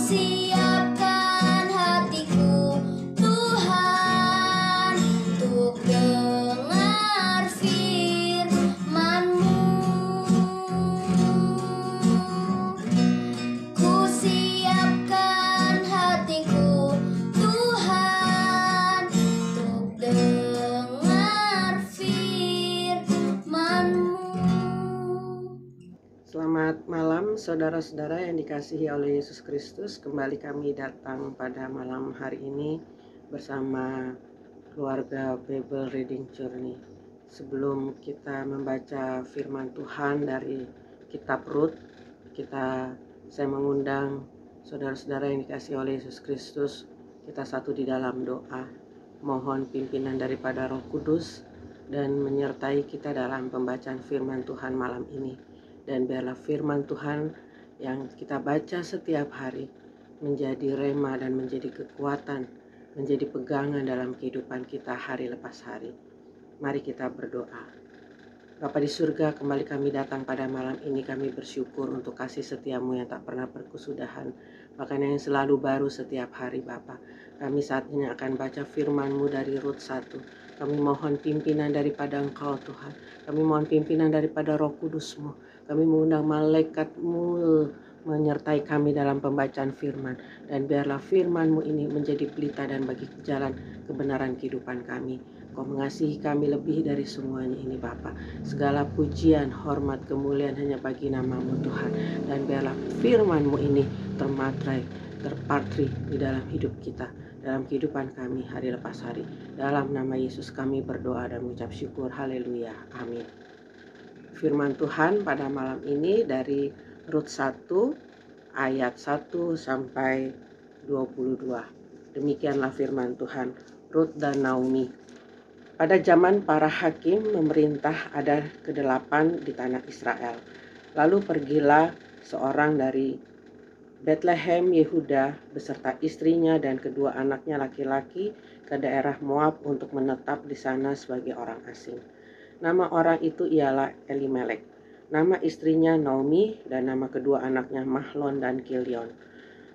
siapkan hatiku Tuhan untuk dengar firman-Mu. Ku siapkan hatiku Tuhan untuk dengar firman-Mu. Selamat malam saudara-saudara yang dikasihi oleh Yesus Kristus. Kembali kami datang pada malam hari ini bersama keluarga Bible Reading Journey. Sebelum kita membaca firman Tuhan dari kitab Rut, saya mengundang saudara-saudara yang dikasihi oleh Yesus Kristus, kita satu di dalam doa. Mohon pimpinan daripada Roh Kudus dan menyertai kita dalam pembacaan firman Tuhan malam ini. Dan biarlah firman Tuhan yang kita baca setiap hari menjadi rema dan menjadi kekuatan, menjadi pegangan dalam kehidupan kita hari lepas hari. Mari kita berdoa. Bapa di surga, kembali kami datang pada malam ini. Kami bersyukur untuk kasih setiamu yang tak pernah berkesudahan, bahkan yang selalu baru setiap hari Bapa. Kami saat ini akan baca firman-Mu dari Rut 1. Kami mohon pimpinan daripada Engkau Tuhan. Kami mohon pimpinan daripada Roh Kudus-Mu. Kami mengundang malaikat-Mu menyertai kami dalam pembacaan firman. Dan biarlah firman-Mu ini menjadi pelita dan bagi jalan kebenaran kehidupan kami. Kau mengasihi kami lebih dari semuanya ini Bapa. Segala pujian, hormat, kemuliaan hanya bagi nama-Mu Tuhan. Dan biarlah firman-Mu ini terpatri di dalam hidup kita, dalam kehidupan kami hari lepas hari. Dalam nama Yesus kami berdoa dan mengucap syukur. Haleluya. Amin. Firman Tuhan pada malam ini dari Rut 1 ayat 1 sampai 22. Demikianlah firman Tuhan. Rut dan Naomi. Pada zaman para hakim memerintah ada ke-8 di tanah Israel. Lalu pergilah seorang dari Bethlehem Yehuda beserta istrinya dan kedua anaknya laki-laki ke daerah Moab untuk menetap di sana sebagai orang asing. Nama orang itu ialah Elimelek, nama istrinya Naomi, dan nama kedua anaknya Mahlon dan Kilion.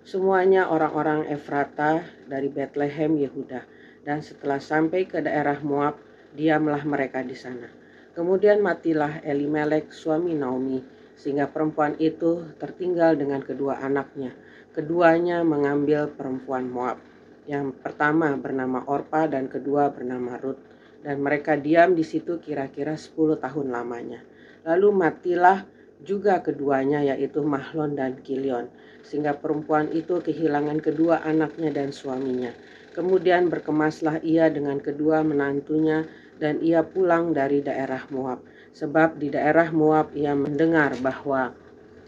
Semuanya orang-orang Efrata dari Bethlehem Yehuda, dan setelah sampai ke daerah Moab, diamlah mereka di sana. Kemudian matilah Elimelek suami Naomi, sehingga perempuan itu tertinggal dengan kedua anaknya. Keduanya mengambil perempuan Moab. Yang pertama bernama Orpa dan kedua bernama Rut. Dan mereka diam di situ kira-kira 10 tahun lamanya. Lalu matilah juga keduanya, yaitu Mahlon dan Kilion, sehingga perempuan itu kehilangan kedua anaknya dan suaminya. Kemudian berkemaslah ia dengan kedua menantunya dan ia pulang dari daerah Moab. Sebab di daerah Moab ia mendengar bahwa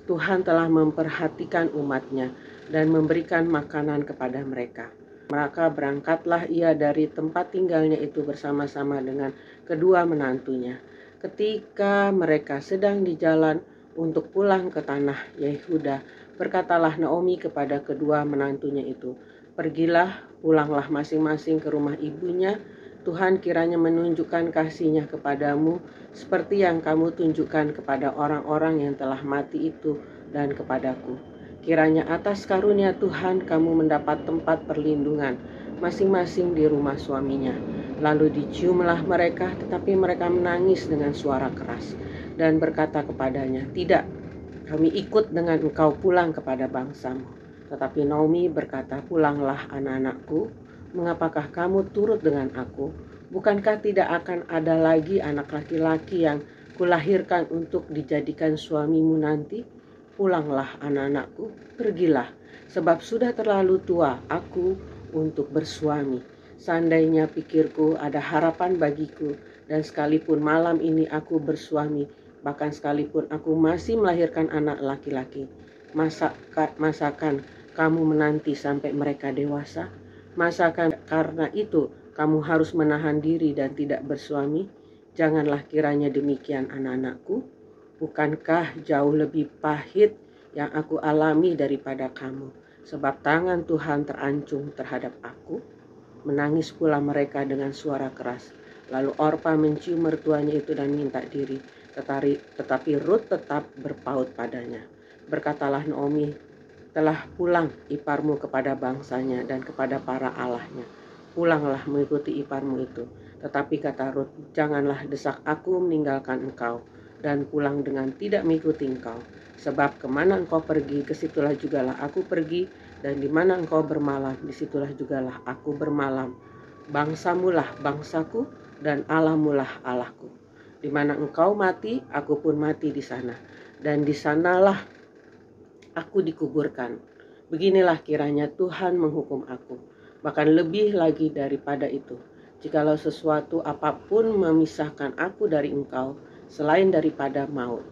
Tuhan telah memperhatikan umatnya dan memberikan makanan kepada mereka. Maka berangkatlah ia dari tempat tinggalnya itu bersama-sama dengan kedua menantunya. Ketika mereka sedang di jalan untuk pulang ke tanah Yehuda, berkatalah Naomi kepada kedua menantunya itu, "Pergilah, pulanglah masing-masing ke rumah ibunya. Tuhan kiranya menunjukkan kasih-Nya kepadamu seperti yang kamu tunjukkan kepada orang-orang yang telah mati itu dan kepadaku. Kiranya atas karunia Tuhan kamu mendapat tempat perlindungan masing-masing di rumah suaminya." Lalu diciumlah mereka, tetapi mereka menangis dengan suara keras dan berkata kepadanya, "Tidak, kami ikut dengan engkau pulang kepada bangsamu." Tetapi Naomi berkata, "Pulanglah anak-anakku, mengapakah kamu turut dengan aku? Bukankah tidak akan ada lagi anak laki-laki yang kulahirkan untuk dijadikan suamimu nanti? Pulanglah anak-anakku, pergilah, sebab sudah terlalu tua aku untuk bersuami. Seandainya pikirku ada harapan bagiku, dan sekalipun malam ini aku bersuami, bahkan sekalipun aku masih melahirkan anak laki-laki, masakan kamu menanti sampai mereka dewasa? Masakan karena itu kamu harus menahan diri dan tidak bersuami? Janganlah kiranya demikian anak-anakku. Bukankah jauh lebih pahit yang aku alami daripada kamu? Sebab tangan Tuhan terancung terhadap aku." Menangis pula mereka dengan suara keras. Lalu Orpa mencium mertuanya itu dan minta diri. Tetapi Rut tetap berpaut padanya. Berkatalah Naomi telah pulang iparmu kepada bangsanya dan kepada para allahnya. Pulanglah mengikuti iparmu itu. Tetapi kata Rut, janganlah desak aku meninggalkan engkau dan pulang dengan tidak mengikuti engkau. Sebab kemana engkau pergi, kesitulah jugalah aku pergi, dan di mana engkau bermalam, disitulah jugalah aku bermalam. Bangsamulah bangsaku, dan Allahmulah Allahku. Di mana engkau mati, aku pun mati di sana, dan di sanalah aku dikuburkan. Beginilah kiranya Tuhan menghukum aku, bahkan lebih lagi daripada itu, jikalau sesuatu apapun memisahkan aku dari engkau, selain daripada maut.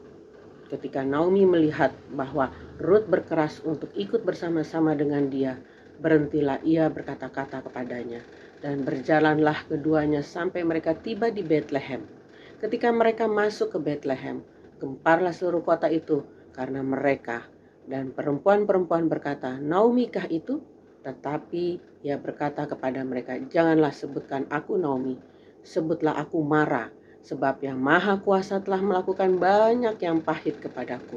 Ketika Naomi melihat bahwa Rut berkeras untuk ikut bersama-sama dengan dia, berhentilah ia berkata-kata kepadanya, dan berjalanlah keduanya sampai mereka tiba di Betlehem. Ketika mereka masuk ke Betlehem, gemparlah seluruh kota itu karena mereka. Dan perempuan-perempuan berkata, Naomi kah itu? Tetapi ia berkata kepada mereka, janganlah sebutkan aku Naomi, sebutlah aku Mara, sebab yang Maha Kuasa telah melakukan banyak yang pahit kepadaku.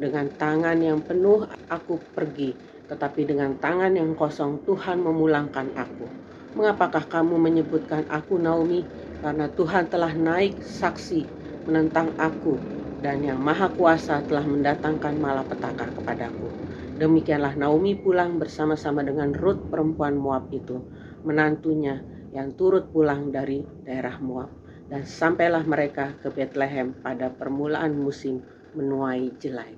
Dengan tangan yang penuh aku pergi, tetapi dengan tangan yang kosong Tuhan memulangkan aku. Mengapakah kamu menyebutkan aku Naomi? Karena Tuhan telah naik saksi menentang aku, dan yang Maha Kuasa telah mendatangkan malapetaka kepadaku. Demikianlah Naomi pulang bersama-sama dengan Rut perempuan Moab itu, menantunya yang turut pulang dari daerah Moab. Dan sampailah mereka ke Betlehem pada permulaan musim menuai jelai.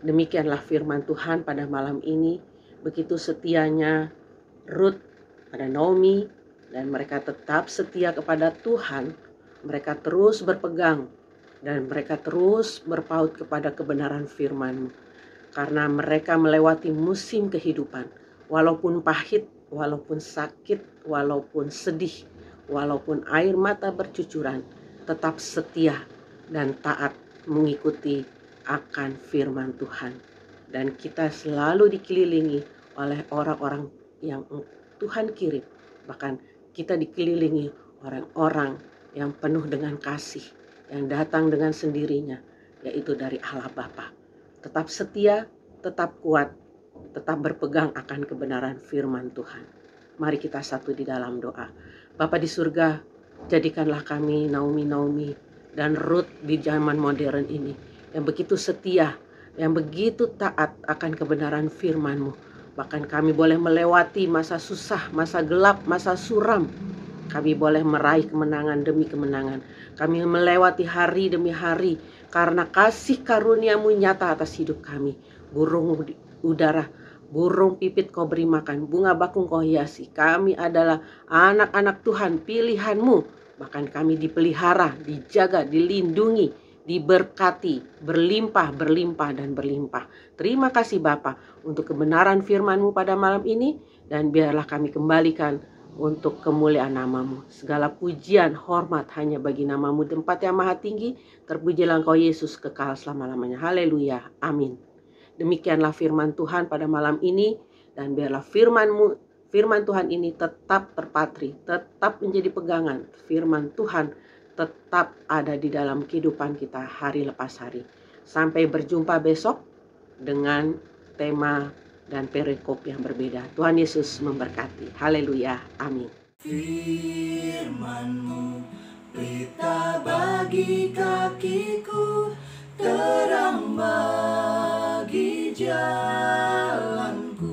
Demikianlah firman Tuhan pada malam ini. Begitu setianya Rut pada Naomi, dan mereka tetap setia kepada Tuhan. Mereka terus berpegang dan mereka terus berpaut kepada kebenaran firman-Mu. Karena mereka melewati musim kehidupan, walaupun pahit, walaupun sakit, walaupun sedih, walaupun air mata bercucuran, tetap setia dan taat mengikuti akan firman Tuhan. Dan kita selalu dikelilingi oleh orang-orang yang Tuhan kirim. Bahkan kita dikelilingi orang-orang yang penuh dengan kasih, yang datang dengan sendirinya, yaitu dari Allah Bapa. Tetap setia, tetap kuat, tetap berpegang akan kebenaran firman Tuhan. Mari kita satu di dalam doa. Bapa di surga, jadikanlah kami Naomi dan Rut di zaman modern ini, yang begitu setia, yang begitu taat akan kebenaran firman-Mu. Bahkan kami boleh melewati masa susah, masa gelap, masa suram. Kami boleh meraih kemenangan demi kemenangan. Kami melewati hari demi hari karena kasih karunia-Mu nyata atas hidup kami. Burung udara, burung pipit Kau beri makan, bunga bakung Kau hiasi. Kami adalah anak-anak Tuhan, pilihan-Mu. Bahkan kami dipelihara, dijaga, dilindungi, diberkati, berlimpah, dan berlimpah. Terima kasih Bapa untuk kebenaran firman-Mu pada malam ini, dan biarlah kami kembalikan untuk kemuliaan nama-Mu. Segala pujian, hormat hanya bagi nama-Mu, tempat yang maha tinggi. Terpujilah Engkau Yesus kekal selama-lamanya. Haleluya, amin. Demikianlah firman Tuhan pada malam ini, dan biarlah firman Tuhan ini tetap terpatri, tetap menjadi pegangan. Firman Tuhan tetap ada di dalam kehidupan kita hari lepas hari. Sampai berjumpa besok dengan tema dan perikop yang berbeda. Tuhan Yesus memberkati. Haleluya. Amin. Firman-Mu pelita bagi kakiku, terang bagi jalanku.